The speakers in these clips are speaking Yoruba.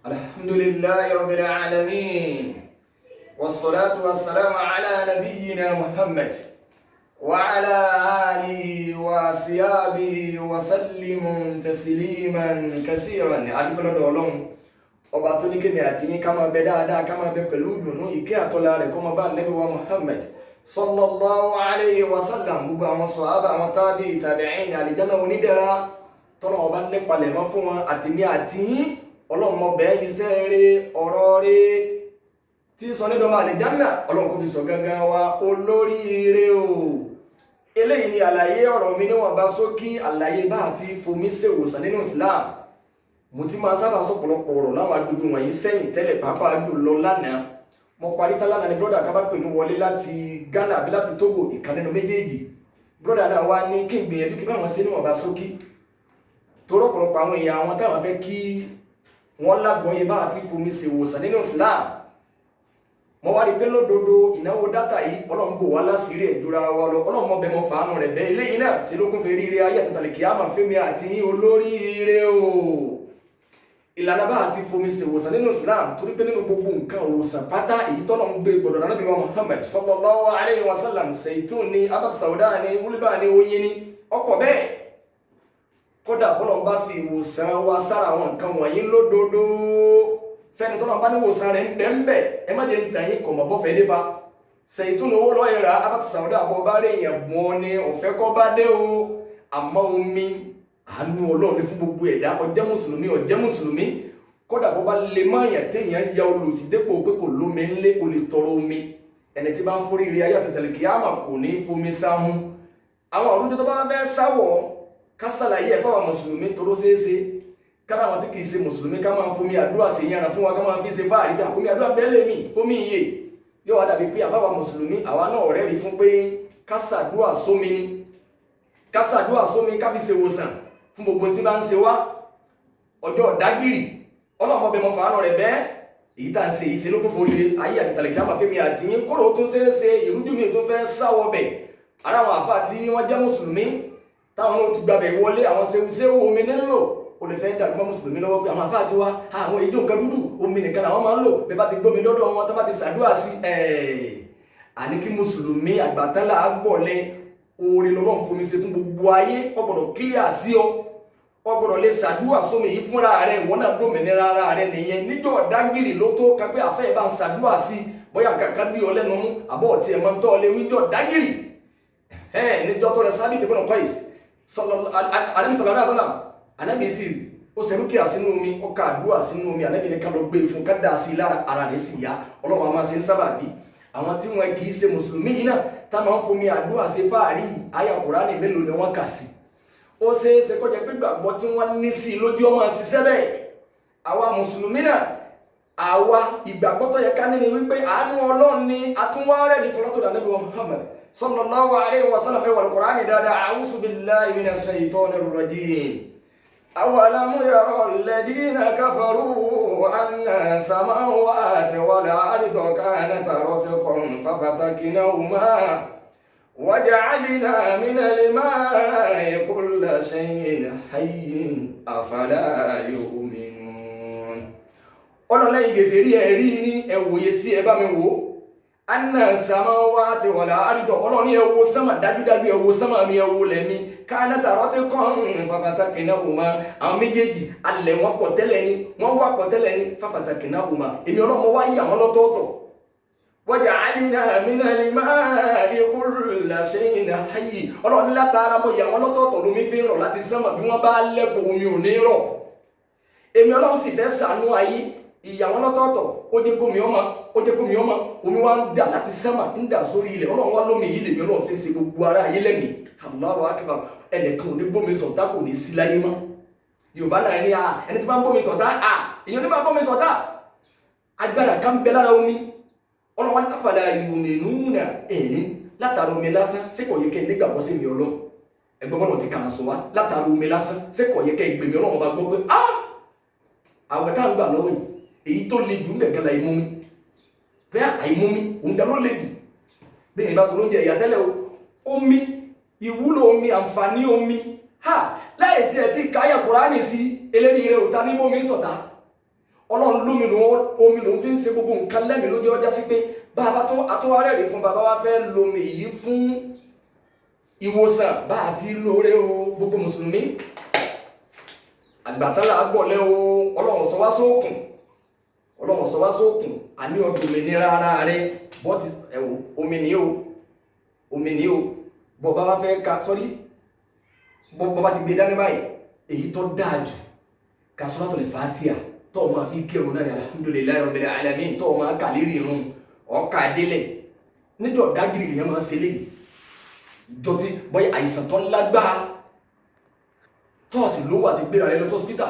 الحمد لله رب العالمين والصلاة والسلام على نبينا محمد وعلى آله وصحبه وسلم تسليما كثيرا. adúpẹ́ lọ́dọ̀ Ọlọ́run ọba tó ní kémi àti yín ká máa bẹ dáadáa ká máa bẹ pẹ̀lú ìdùnnú ìkẹ́ àtọ́lá rẹ̀ kó máa bá Ànábì wa Muhammad sallallahu alayhi wa sallam, gbogbo àwọn sàhábà àwọn tábì tabi'in àlìjánnà onídẹ̀ra tọ́nà ọba nípalẹ̀ mọ́ fún wọn àti ní àti yín. Ọlọ́run ọbẹ̀ iṣẹ́ rẹ̀ ọ̀rọ̀ rẹ̀ tí sọ ní dọ́mà àlìjánnà Ọlọ́run kò fi sọ gángan wa olóríire o. Eléyìí ni àlàyé ọ̀rọ̀ mi níwọ̀n bá sókí àlàyé bá àti fomi ṣèwòsàn nínú Islam. Mo ti máa sábà sọ̀pọ̀lọpọ̀ ọ̀rọ̀ láwọn agbègbè wọ̀nyí sẹ́yìn tẹ́lẹ̀ pàápàá jùlọ lánàá. Mo parí tá lánàá ni brọ́dà ká bá pè mí wọlé láti Ghana àbí láti Togo, ìkan nínú méjèèjì. Brọ́dà náà wá ní kí n gbìyànjú kí báwọn ṣe níwọ̀n bá sókí. Torọ́pọ̀lọpọ̀ àwọn èèyàn àwọn táwọn fẹ́ kí wọ́n lágbọ́yé bá àti fomi ṣèwòsàn nínú Islam. Mo wá rí pé lódodo ìnáwó dátà yìí Ọlọ́run bò wá láṣìírí ẹ̀dúrà wa lọ. Ọlọ́run mọ̀ bẹ́ẹ̀ mọ̀ fàánù rẹ̀ bẹ́ẹ̀ eléyìí náà sí lókun fèrè ire ayé àtàtàlẹ̀ kíámà fẹ́mi àti olóríire o. Ìlànà bá àti fomi ṣèwòsàn nínú Islam torí pé nínú gbogbo nǹkan òwòsàn pátá èyí tọ́lọ́run gbé gbọdọ̀ Ànábì wa Muhammad sallallahu alayhi wa sallam, zaitun ni, abat sauda ni, wúlíbà ni, oyin ni, ọ̀pọ̀ bẹ́ẹ̀. Kódà bọ́lọ̀ bá fi ìwòsàn wa sára àwọn nǹkan wọ̀nyí lódodo fẹ́ni tó náà bá ní ìwòsàn rẹ̀ ń bẹ̀ ẹ má jẹ́ ń tàn yín kọ̀ mọ̀ bọ́fẹ́ dé fa. Zaitun owó lọ́yẹ̀ rà abatu sauda àbọ̀ bá rẹ̀ yẹn bùn ni ọ̀fẹ́ kọ́ bá dé o. Àmọ́ omi àánú Ọlọ́run ní fún gbogbo ẹ̀dá, ọjẹ́ mùsùlùmí ọjẹ́ mùsùlùmí. Kódà bó bá lè má yàn téèyàn ya olùsí dépò pé kò lómi ńlé o lè tọrọ omi. Ẹni tí bá ń forí ire ayé àtẹ̀tẹ̀lẹ̀ kíámà kò ní fomi sáhún. Àwọn àrùjọ tó bá fẹ́ sáwọ̀ kásàlàyé ẹ̀fọ́ àwọn mùsùlùmí tóró ṣeéṣe kára àwọn tí kìí ṣe mùsùlùmí ká máa fomi àdúrà sí yàrá fún wa ká máa fi ṣe fáàrí bí àkómi àdúrà bẹ́ẹ̀lẹ̀ mi omi iye yóò wá dàbí pé àbáwá mùsùlùmí àwa náà rẹ́rìí fún pé kásàdúà sómi ni kásàdúà sómi ká fi ṣe wòsàn fún gbogbo tí bá ń ṣe wá ọjọ́ ọ̀dágìrì Ọlọ́run ọbẹ̀ mọ́ fàánù rẹ̀ bẹ́ẹ̀ èyí tá à ń ṣe ìṣe lókun forí ayé àti tàlẹ̀ kí á máa fẹ́mi àtìyín kóró tó ṣeéṣe ìrújú mi tó fẹ́ sáwọ́ bẹ̀ ara àwọn àfáà tí wọ́n jẹ́ mùsùlùmí táwọn náà ti gbàbẹ̀ wọlé àwọn ṣe omi nílò o lè fẹ́ dàrú mọ́ mùsùlùmí lọ́wọ́ pé àwọn àfáà ti wá àwọn ìjọ nǹkan dúdú omi nìkan làwọn máa ń lò bẹ́ẹ̀ bá ti gbómi lọ́dọ̀ wọn tó bá ti ṣàdúrà sí àní kí mùsùlùmí àgbàtánlá gbọ̀lẹ́ oore lọ́wọ́ fomi ṣe fún gbogbo ayé ó gbọ́dọ̀ kílíà sí ọ ó gbọ́dọ̀ lè ṣàdúrà sómi yìí fúnra rẹ̀ ìwọ náà dómìnira ara rẹ̀ nìyẹn níjọ́ ọ̀dágìrì ló tó kápẹ́ àfẹ́ bá ń ṣàdúrà sí bóyá kankan dí ọ lẹ́nu mú àbọ̀ ọ̀tí ẹ̀ máa ń tọ́ ọ lé wíjọ́ ọ̀dágìrì níjọ́ tó rẹ̀ sábì tẹ̀gbọ́n Qais Ànábì sallallahu alaihi wasallam Ànábì sì ó ṣe rúkìá sínú omi ó ka àdúrà sínú omi Ànábì ní ká lọ gbé fún ká dà sí lára ara rẹ̀ sì yá. Ọlọ́run a máa ṣe ń sábàbí àwọn tí wọn kì í ṣe mùsùlùmí yìí náà tá máa ń fomi àdúrà ṣe fáàrí àyà Kùránì mélòó ni wọ́n kà sí. Ó ṣe é ṣe kó jẹ́ pé gbàgbọ́ tí wọ́n ní sí lójú ọmọ ṣiṣẹ́ bẹ́ẹ̀. Àwa mùsùlùmí náà àwa ìgbàgbọ́ tó yẹ ká ní ni wípé àánú Ọlọ́run ni àtúnwárẹ̀ ní fọlọ́tò Ànábì wa Muhammad sallallahu alayhi wa sallam ẹwà al-Qur'ani dáadáa a'udhu billahi minash shaytanir rajim. Awalam yara alladhina kafaru anna samawati wal arda kanata ratqan fafataknahuma waja'alna minal ma'i kulla shay'in hayyin afala yu'minun. Ọlọ́lẹ́yìn gèfèrí ẹ̀rí ní ẹ̀wòye sí ẹbá mi wò anna samawati wal ardi Ọlọ́ni ẹwọ sánmà dájúdájú ẹwọ sánmà mi ẹwọ lẹ́mí kanata ratqan fafataknahuma àwọn méjèèjì alẹ̀ wọn pọ̀ tẹ́lẹ̀ ni wọ́n wà pọ̀ tẹ́lẹ̀ ni fafataknahuma èmi Ọlọ́mọ wá yà wọ́n lọ́tọ̀ọ̀tọ̀ waja'alna minal ma'i kulla shay'in hayy Ọlọ́ni látara mọ́ yà wọ́n lọ́tọ̀ọ̀tọ̀ lómi fi ń rọ̀ láti sánmà bí wọ́n bá lẹ́kọ̀ọ́ omi ò ní rọ̀. Èmi Ọlọ́run sì fẹ́ ṣàánú ayé ìyàwó lọ́tọ̀ọ̀tọ̀ ó jẹ́ kómi ọmọ omi wá ń dà láti sánmà ń dà sórí ilẹ̀ Ọlọ́run wá lómi yìí lèmi Ọlọ́run fi ṣe gbogbo ara ayé lẹ́mí. Allahu akbar ẹnìkan ò ní bómi sọ̀tá kò ní sí láyé mọ́. Yorùbá náà ní ẹni tí bá ń bómi sọ̀tá èèyàn ní bá ń bómi sọ̀tá agbára kan bẹ lára omi. Ọlọ́run wá ní afala yu'minuna ẹ̀ní látara omi lásán sékọ̀ yẹ kẹ́ nígbàgbọ́ sí mi Ọlọ́run ẹgbẹ́ bọ́lọ̀ ti kàn án sọ wá látara omi lásán sékọ̀ yẹ kẹ́ ìgbèmí Ọlọ́run bá gbọ́ pé àwẹ̀ tá ń gbà lọ́wọ́ yìí èyí tó le jù nìkan la ìmú mi bẹ́ẹ̀ àìmú mi òun dá ló le jù bí ìbá sọ lóúnjẹ ìyá tẹ́lẹ̀ omi ìwúlò omi àǹfààní omi láì tí ẹ ti káyà Kùránì sí eléri rẹ̀ òta ní bómi sọ̀tá Ọlọ́run lómi omi ló ń fi ń ṣe gbogbo nǹkan lẹ́mìí lójú ọjà sí pé bàbá tó àtúwárẹ̀ rí fún bàbá wa fẹ́ lomi yìí fún ìwòsàn bá àti lóore o gbogbo mùsùlùmí àgbàtàlà àgbọ̀lẹ́ o Ọlọ́run sọ wá sókùn Ọlọ́run sọ wá sókùn àní ọdún mi ní rárá rẹ bọ́tí ẹ̀wò omi ní o bọ́ bá wá fẹ́ ka sọ́rí bọ́ bá ti gbé dání báyìí èyí tó dáa jù ka Suratul Fatiha tó máa fi kírun náà ní alhamdulillahi rabbil alamin tó máa kà lérí irun ọkà délẹ̀ níjọ́ dágìrì lèyàn máa ṣe léyìí jọtí bọ́yá àìsàn tó lágbára tọ́ọ̀sì lówó àti gbéra rẹ lọ sọ́spítà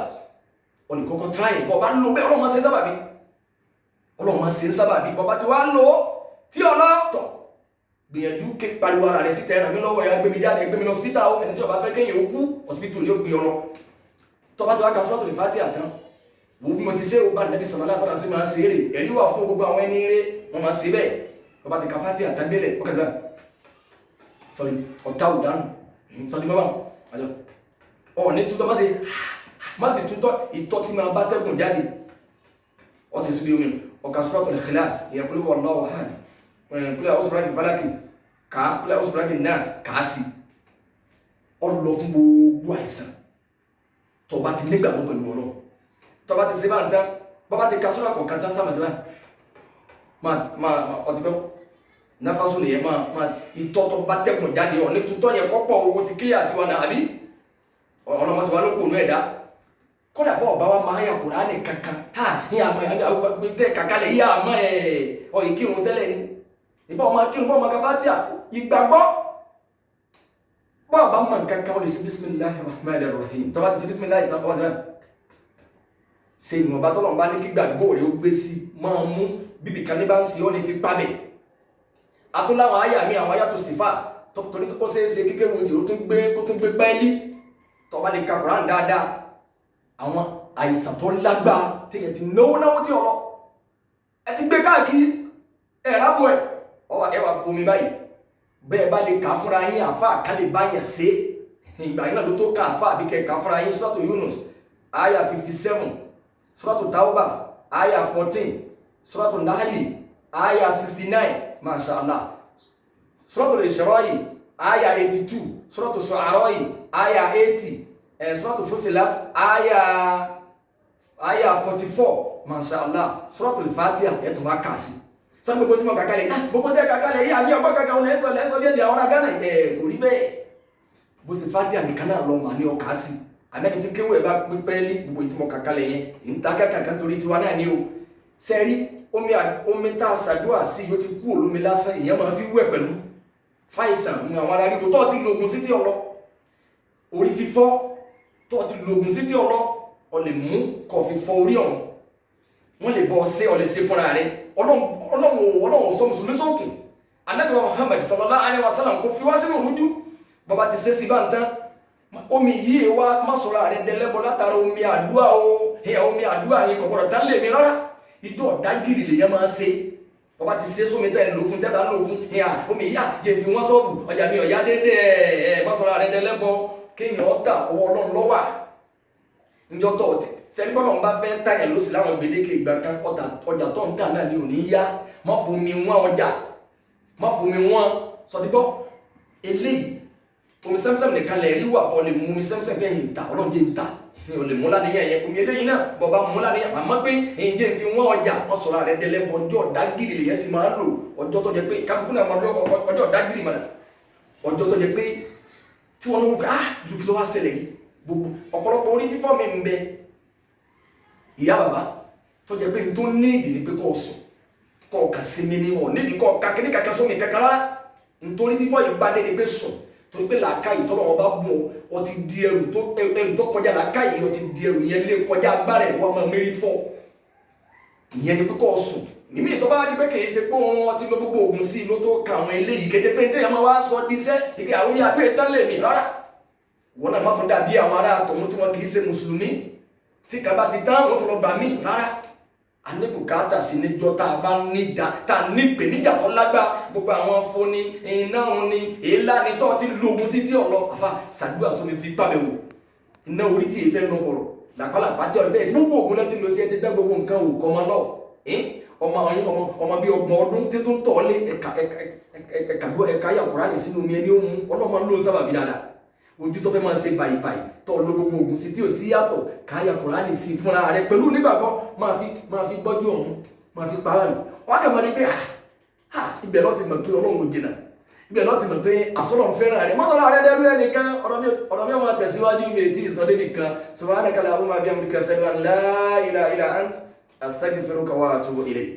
ọ̀nìkọ́kọ́ tráyẹ̀ bọ́ bá ń lo bẹ́ẹ̀ Ọlọ́run máa ṣe ń sábàbí bọ́ bá ti wá lò ó tí ọlọ́tọ̀ gbìyànjú ké pariwo ara rẹ̀ síta ẹ̀ràn mi lọ́wọ́ ẹ̀yà gbémi jáde gbémi lọ sọ́spítà ó ẹni tí ó bá fẹ́ kéyìn ó kú ọ̀sìpítù ní ó gbé ọlọ́ tó bá ti wá ka Suratul Fatiha tán wo bí mo ti ṣe ó bá Nabi sallallahu alaihi wasallam máa ṣe eré ẹ̀rí wà fún gbogbo àwọn ẹni eré wọn máa ṣe bẹ́ẹ̀ tó bá ti ka Fatiha tán délẹ̀ ó kẹsàn sorry ọ̀tá òdánù sọ́jú bábá àjọ ọ̀ ní tútọ́ má sì tútọ́ ìtọ́ tí máa bá tẹ́kùn jáde ọ sì súbí omi ọ̀ka Suratul Ikhlas ìyẹn kúlẹ̀ wọ́n lọ́wọ́ hàn kúlẹ̀ àwọn sọ̀rọ̀ falaki ká kúlẹ̀ àwọn sọ̀rọ̀ nas kàásì ọ lọ fún gbogbo àìsàn tó bá ti nígbàgbọ́ pẹ̀lú ọlọ́ tó bá ti ṣe bá ń tán bọ́ bá ti ka sọ́rọ̀ kọ̀ọ̀kan tán sáàmà sí báyìí ọtí pẹ́ náfàsó lè yẹ máa ìtọ́ tó bá tẹ́kùn jáde ọ̀ ní tútọ́ yẹ kọ́pọ̀ owó ti kílíà sí wa náà àbí ọlọ́mọsí wa ló pònú ẹ̀dá kọ́dà bọ́ ọba wa máa yà Kùránì kankan ha yà máa yà tẹ́ kàkálẹ̀ yà máa ẹ̀ ọ̀ ìkírun tẹ́lẹ̀ ni ìbá ọmọ akírun bọ́ ọmọ Fátíhà ìgbàgbọ́ bọ́ ọba mọ̀ kankan wọ́n lè sí Bismillahir Rahmanir Rahim tó bá ti sí Bismillah ìtàn ọwọ́ sẹ́lẹ̀ ṣe ìwọ̀nba tọ́lọ̀ bá ní kí gbàgbọ́ rẹ̀ ó gbé sí máa mú bíbí kan ní bá ń sí ọ́ ní fi pàbẹ̀ atúláwọn àyà mi àwọn àyà tó sì fà torí tó ṣe é ṣe kékeré wọn tí ó tún gbé pẹ́ẹ́lí tó bá lè ka Kùránì dáadáa àwọn àìsàn tó lágbá téèyàn ti náwó tí ọlọ ẹ ti gbé káàkiri ẹ rábò ẹ ọwà ẹwà bomi báyìí bẹ́ẹ̀ bá lè kà fúnra yín àfà ká lè bá yẹn ṣe ìgbà yín náà ló tó ká àfà àbí kẹ kà fúnra yín Suratu Yunus àyà 57 Suratu Tawbah àyà 14 Suratu Nahli àyà 69 mashallah Suratul Isra àyà 82 Suratu Shu'ara àyà 80 Suratu Fussilat àyà 44 mashallah Suratul Fatiha ẹ̀tùn wá kà sí sọ gbogbo tí mo kàkálẹ̀ gbogbo tẹ́ kàkálẹ̀ yí àbí ọgbọ́ kankan lẹ́sọ̀ lẹ́dẹ̀ àwọn agánà kò rí bẹ́ẹ̀ bó sì Fatiha nìkan náà lọ mà ní ọkà sí àmẹ́ni tí kéwò ẹ̀ bá pípẹ́ ní gbogbo ìtìmọ̀ kàkálẹ̀ yẹn ìta kankan torí tiwa náà ní o sẹ́rí omi tá a ṣàdúrà sí yóò ti kú olómi lásán ìyẹn máa fi wẹ̀ pẹ̀lú fàìsàn ní àwọn aráàlú tó ti lo oògùn sí tí ọlọ orí fífọ́ tó ti lo oògùn sí tí ọlọ ọ lè mú kó fi fọ orí ọ̀hún wọ́n lè bọ́ ọ sí ọ lè ṣe fúnra rẹ̀ ọlọ́run sọ mùsùlùmí sókùn Ànábì Muhammad sallallahu alaihi wasallam kò fi wá sínú rújú bàbá ti ṣe sí bá ń tán omi yìí wá má sọ̀rọ̀ rẹ̀ dẹlẹ́bọ̀ látara omi àdúrà o omi àdúrà yìí kọ̀kọ̀rọ̀ tá lè mi rárá ìjọ ọ̀dágìrì lè yẹ máa ṣe bàbá ti ṣe sómi tẹ́ lò fún tẹ́bà lò fún omi yìí jẹ́ fi wọ́n sọ́ọ̀bù ọjà mi ọ̀yá dédé má sọ̀rọ̀ rẹ̀ dẹlẹ́bọ̀ kéèyàn ọ̀tà ọwọ́ ọlọ́run lọ́wà níjọ́ tọ̀ ọ̀tẹ̀ sẹ́ni bọ́lọ̀ ń bá fẹ́ táyà ló sì láwọn gbèdéke ìgbà kan ọjà tó ń tà náà ni ò ní yá má fún mi wọ́n ọjà má fún mi wọ́n sọtígbọ́ eléyìí omi sẹ́msẹ́m nìkan lẹ̀ rí wà ọ lè mú omi sẹ́msẹ́m bí ẹ̀yìn ìta ọlọ́jẹ́ ìta ò lè mú láníyàn yẹn omi eléyìí náà bọ̀bá mú láníyàn àmọ́ pé ẹ̀yìn jẹ́ fi wọ́n ọjà wọ́n sọ̀rọ̀ rẹ̀ dẹ́lẹ́bọ̀ ọjọ́ ọ̀dágìrì lè yẹn sì máa lò ọjọ́ tó jẹ pé kábùkù náà máa lọ ọjọ́ ọ̀dágìrì mọ̀nà ọjọ́ tó jẹ pé tí wọ́n lọ́wọ́ pé ìlú kí ló wá ṣẹlẹ̀ yìí gbogbo ọ̀pọ̀lọpọ̀ orí fífọ́ mi ń bẹ ìyá bàbá tó jẹ pé tó ní ìdí ni pé kọ́ sùn kọ́ kà sí mi ní wọn níbi kọ́ kakíní kankan sómi kankan rárá nítorí fífọ́ ìbádé ni pé sùn torí pé làákàyè tọ́lọ́ wọn bá bù ọ ti di ẹrù tó kọjá làákàyè ọ ti di ẹrù yẹn lé kọjá agbára ẹ̀ wọ́n máa mérí fọ́ ìyẹn ni pé kọ́ sùn níbi tó bá di pé kìí ṣe pé wọn ti lọ gbogbo oògùn sí ló tó ka àwọn eléyìí kété pé téèyàn máa wá sọ díṣẹ́ ìpè àwọn ní abẹ́ ìtàn lè mí rárá wọn náà má tó dàbí àwọn ará àtọ̀hún tí wọn kìí ṣe mùsùlùmí tí kaba ti tán wọn tó lọ gbà mí rárá anibukata sí níjọ́ tá a bá ní ìpèníjà tó lágbá gbogbo àwọn foni iná ni èélá ni tó ti lóògùn sí tí ọ̀lọ́ àfa ṣàdúrà sómi fi pàbẹ̀ wò iná orí tí èéfẹ́ lọ ọ̀rọ̀ làpálà pàtí ọ̀rẹ́ bẹ́ẹ̀ gbogbo ògùn láti lọ sí ẹ ti dá gbogbo nǹkan òkọ́ ọmọ lọ ọmọ bíi ọgbọ̀n ọdún tí tó ń tọ̀ọ́lé ẹ̀ka yà Kùránì sínú omi ẹni ó mú ọlọ́mọ ló ń sábà bí dáadáa ojú tó fẹ́ máa ṣe báyìí tó lọ gbogbo ògùn sí tí ò sí yàtọ̀ káyà Kùránì sí fúnra rẹ pẹ̀lú nígbàgbọ́ máa fi gbọ́jú ọ̀hún máa fi pa wáyé wọ́n kà máa ní pé ibẹ̀ lọ́ ti mọ̀ pé Ọlọ́run ò jìnnà ibẹ̀ lọ́ ti mọ̀ pé àsọ̀rọ̀ fẹ́ràn rẹ̀ mọ́tò rẹ̀ dẹ́rú ẹnìkan ọ̀rọ̀ mi máa tẹ̀síwájú mi ètí ìsọdé nìkan subhanaka allahumma bihamdika ashhadu an la ilaha illa ant astaghfiruka wa atubu ilayk.